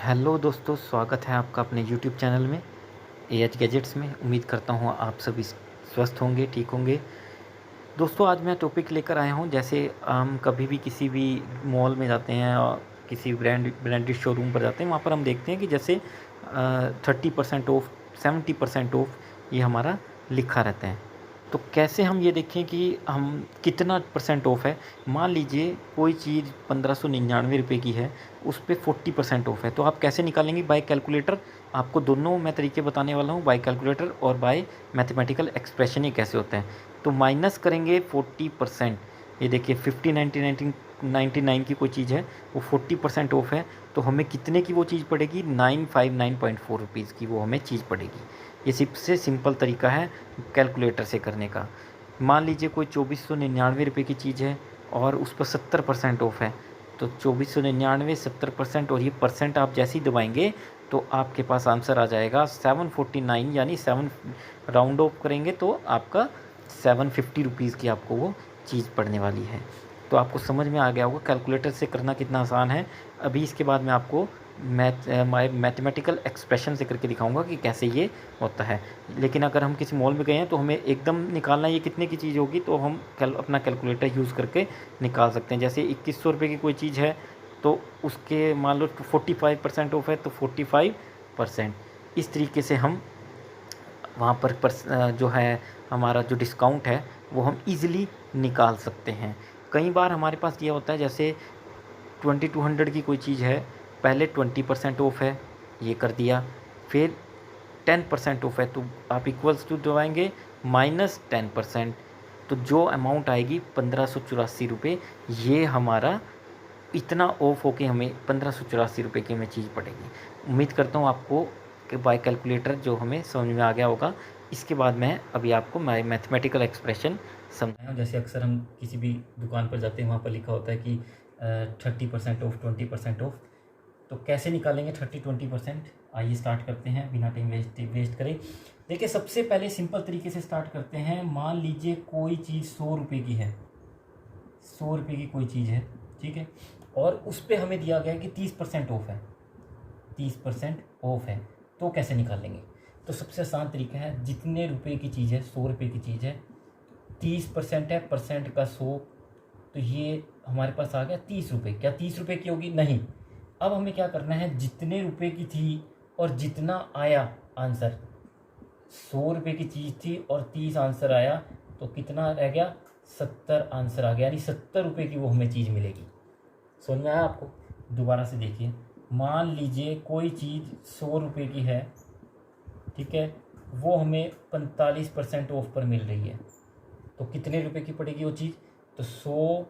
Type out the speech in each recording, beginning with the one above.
Hello दोस्तों, स्वागत है आपका अपने यूट्यूब चैनल में एएच गैजेट्स में। उम्मीद करता हूँ आप सभी स्वस्थ होंगे, ठीक होंगे। दोस्तों, आज मैं टॉपिक लेकर आया हूँ। जैसे हम कभी भी किसी भी मॉल में जाते हैं और किसी ब्रांडेड शोरूम पर जाते हैं, वहाँ पर हम देखते हैं कि जैसे 30% ऑफ, 70% ऑफ ये हमारा लिखा रहता है। तो कैसे हम ये देखें कि हम कितना परसेंट ऑफ है। मान लीजिए कोई चीज़ 1599 रुपये की है, उस पर 40% ऑफ है, तो आप कैसे निकालेंगे? By calculator. आपको दोनों मैं तरीके बताने वाला हूँ, बाय कैलकुलेटर और बाय मैथमेटिकल एक्सप्रेशन। ये कैसे होता है? तो माइनस करेंगे 40%। ये देखिए 99 की कोई चीज़ है, वो 40% ऑफ है, तो हमें कितने की वो चीज़ पड़ेगी? 959.4 रुपीज़ की वो हमें चीज़ पड़ेगी। ये सबसे सिंपल तरीका है कैलकुलेटर से करने का। मान लीजिए कोई 2499 रुपये की चीज़ है और उस पर 70% ऑफ है, तो 2499 70%, और ये परसेंट आप जैसे ही दबाएंगे तो आपके पास आंसर आ जाएगा 749, यानी 7 राउंड ऑफ करेंगे तो आपका 750 रुपीज़ की आपको वो चीज़ पड़ने वाली है। तो आपको समझ में आ गया होगा कैलकुलेटर से करना कितना आसान है। अभी इसके बाद मैं आपको मैथमेटिकल एक्सप्रेशन से करके दिखाऊंगा कि कैसे ये होता है। लेकिन अगर हम किसी मॉल में गए हैं तो हमें एकदम निकालना ये कितने की चीज़ होगी, तो हम अपना कैलकुलेटर यूज़ करके निकाल सकते हैं। जैसे 2100 रुपये की कोई चीज़ है, तो उसके मान लो 45% ऑफ है, तो 45%। इस तरीके से हम वहाँ पर जो है हमारा जो डिस्काउंट है वो हम ईज़िली निकाल सकते हैं। कई बार हमारे पास ये होता है, जैसे 2200 की कोई चीज़ है, पहले 20% ऑफ है, ये कर दिया, फिर 10% ऑफ है, तो आप इक्वल्स टू दबाएंगे -10%, तो जो अमाउंट आएगी 1584 रुपये। ये हमारा इतना ऑफ होके हमें 1584 रुपये की हमें चीज़ पड़ेगी। उम्मीद करता हूँ आपको कि बाय कैलकुलेटर जो हमें समझ में आ गया होगा। इसके बाद मैं अभी आपको मैथमेटिकल एक्सप्रेशन समझाऊँ। जैसे अक्सर हम किसी भी दुकान पर जाते हैं, वहाँ पर लिखा होता है कि 30% ऑफ, 20% ऑफ। तो कैसे निकालेंगे 30-20%? आइए स्टार्ट करते हैं बिना टाइम वेस्ट करें। देखिए, सबसे पहले सिंपल तरीके से स्टार्ट करते हैं। मान लीजिए कोई चीज़ 100 रुपये की है, 100 रुपये की कोई चीज़ है, ठीक है, और उस पर हमें दिया गया है कि 30% ऑफ है, 30% ऑफ है। तो कैसे निकालेंगे? तो सबसे आसान तरीका है, जितने रुपए की चीज़ है, 100 रुपये की चीज़ है, 30% है, परसेंट का 100, तो ये हमारे पास आ गया 30 रुपये। क्या 30 रुपये की होगी? नहीं। अब हमें क्या करना है, जितने रुपए की थी और जितना आया आंसर, 100 रुपये की चीज़ थी और 30 आंसर आया, तो कितना रह गया? 70 आंसर आ गया, यानी 70 रुपये की वो हमें चीज़ मिलेगी। समझ में आया आपको? दोबारा से देखिए, मान लीजिए कोई चीज़ 100 रुपये की है, ठीक है, वो हमें 45% ऑफ पर मिल रही है, तो कितने रुपए की पड़ेगी वो चीज़? तो 100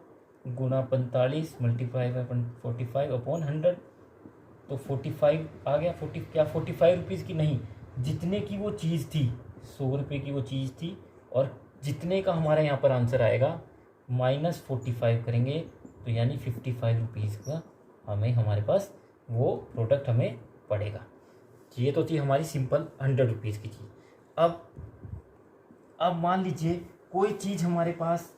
गुना 45 मल्टीप्लाई बाई 45 अपॉन 100, तो 45 आ गया। 40 क्या 45 रुपीज़ की? नहीं, जितने की वो चीज़ थी, 100 रुपये की वो चीज़ थी, और जितने का हमारे यहाँ पर आंसर आएगा -45 करेंगे, तो यानी 55 रुपीज़ का हमें, हमारे पास वो प्रोडक्ट हमें पड़ेगा। ये तो थी हमारी सिंपल 100 रुपीज़ की चीज़। अब मान लीजिए कोई चीज़ हमारे पास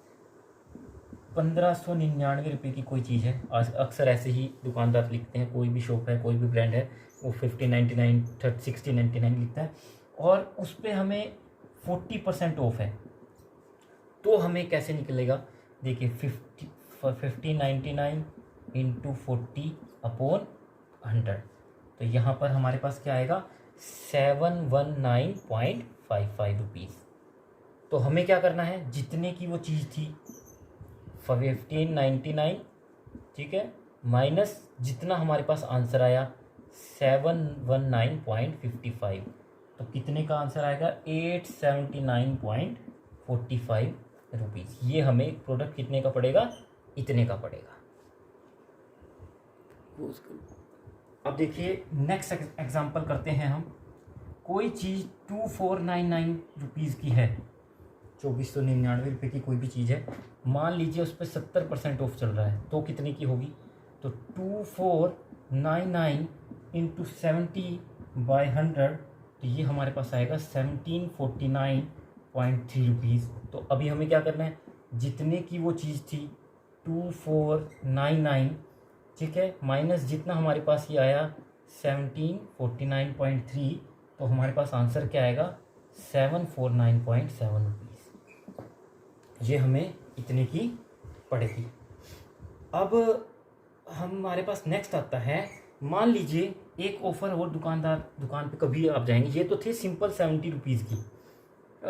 1599 रुपये की कोई चीज़ है। आज अक्सर ऐसे ही दुकानदार लिखते हैं, कोई भी शॉप है, कोई भी ब्रांड है, वो 1599, 6099 लिखता है, और उस पर हमें 40% ऑफ है। तो हमें कैसे निकलेगा? देखिए, 1599 इंटू 40 अपॉन 100, तो यहाँ पर हमारे पास क्या आएगा? 719.55 रुपीज़। तो हमें क्या करना है, जितने की वो चीज़ थी 1599, ठीक है, माइनस जितना हमारे पास आंसर आया 719.55, तो कितने का आंसर आएगा? 879.45 रुपीज़। ये हमें प्रोडक्ट कितने का पड़ेगा? इतने का पड़ेगा। अब देखिए, नेक्स्ट एग्जांपल करते हैं हम। कोई चीज़ 2499 रुपीज़ की है, 2499 रुपये की कोई भी चीज़ है, मान लीजिए उस पर 70% ऑफ चल रहा है, तो कितने की होगी? तो 2499 इंटू 70/100, तो ये हमारे पास आएगा 1749.3 रुपीज़। तो अभी हमें क्या करना है, जितने की वो चीज़ थी 2499, ठीक है, माइनस जितना हमारे पास ये आया 1749.3, तो हमारे पास आंसर क्या आएगा 749.7 रुपीज़। ये हमें इतने की पड़ेगी। अब हमारे पास नेक्स्ट आता है, मान लीजिए एक ऑफ़र और दुकान पे कभी आप जाएंगे, ये तो थे सिंपल 70 रुपीज़ की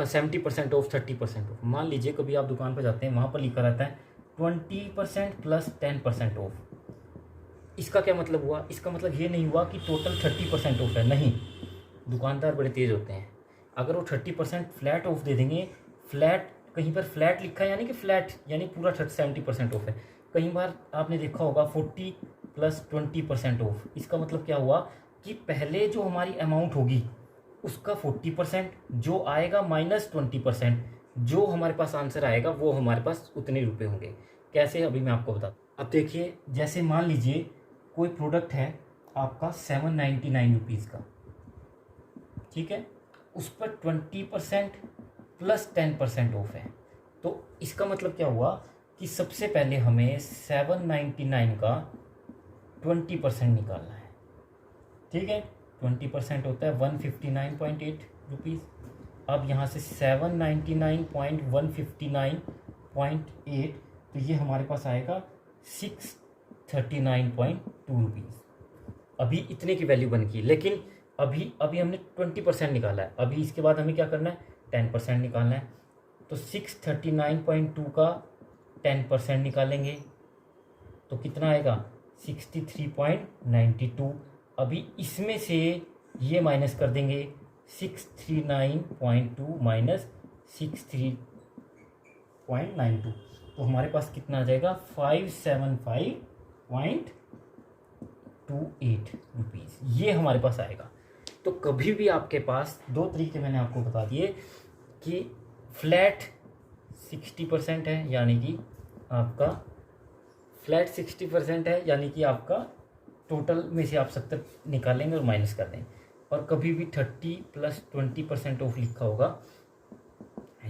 70% ऑफ 30% ऑफ। मान लीजिए कभी आप दुकान पर जाते हैं, वहाँ पर लिखा रहता है 20% प्लस 10% ऑफ। इसका क्या मतलब हुआ? इसका मतलब ये नहीं हुआ कि टोटल 30% ऑफ है, नहीं। दुकानदार बड़े तेज़ होते हैं, अगर वो 30% फ्लैट ऑफ दे देंगे, फ्लैट कहीं पर फ्लैट लिखा है यानी कि फ्लैट यानी पूरा 70% ऑफ है। कई बार आपने देखा होगा 40 प्लस 20% ऑफ। इसका मतलब क्या हुआ कि पहले जो हमारी अमाउंट होगी उसका 40% जो आएगा माइनस 20%, जो हमारे पास आंसर आएगा वो हमारे पास उतने रुपए होंगे। कैसे, अभी मैं आपको बताता हूँ। अब देखिए, जैसे मान लीजिए कोई प्रोडक्ट है आपका 799 रुपीज़ का, ठीक है, उस पर 20% प्लस 10% ऑफ है। तो इसका मतलब क्या हुआ कि सबसे पहले हमें 799 का 20% निकालना है, ठीक है। 20% होता है 159.8 रुपीज़। अब यहाँ से 799.159.8, तो ये हमारे पास आएगा 639.2 रुपीज़। अभी इतने की वैल्यू बन की, लेकिन अभी हमने 20% निकाला है। अभी इसके बाद हमें क्या करना है, 10% निकालना है। तो 639.2 का 10% निकालेंगे तो कितना आएगा 63.92। अभी इसमें से ये माइनस कर देंगे, 639.2 माइनस 63.92, तो हमारे पास कितना आ जाएगा 575.28 रुपीज़। ये हमारे पास आएगा। तो कभी भी आपके पास दो तरीके मैंने आपको बता दिए कि फ्लैट 60% है, यानी कि आपका फ्लैट 60% है, यानी कि आपका टोटल में से आप 70 निकालेंगे और माइनस कर देंगे। और कभी भी 30 प्लस 20% ऑफ लिखा होगा,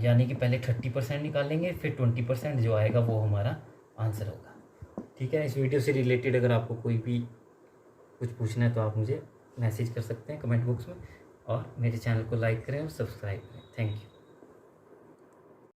यानी कि पहले 30% निकालेंगे फिर 20% जो आएगा वो हमारा आंसर होगा। ठीक है। इस वीडियो से रिलेटेड अगर आपको कोई भी कुछ पूछना है तो आप मुझे मैसेज कर सकते हैं कमेंट बॉक्स में, और मेरे चैनल को लाइक करें और सब्सक्राइब करें। Thank you.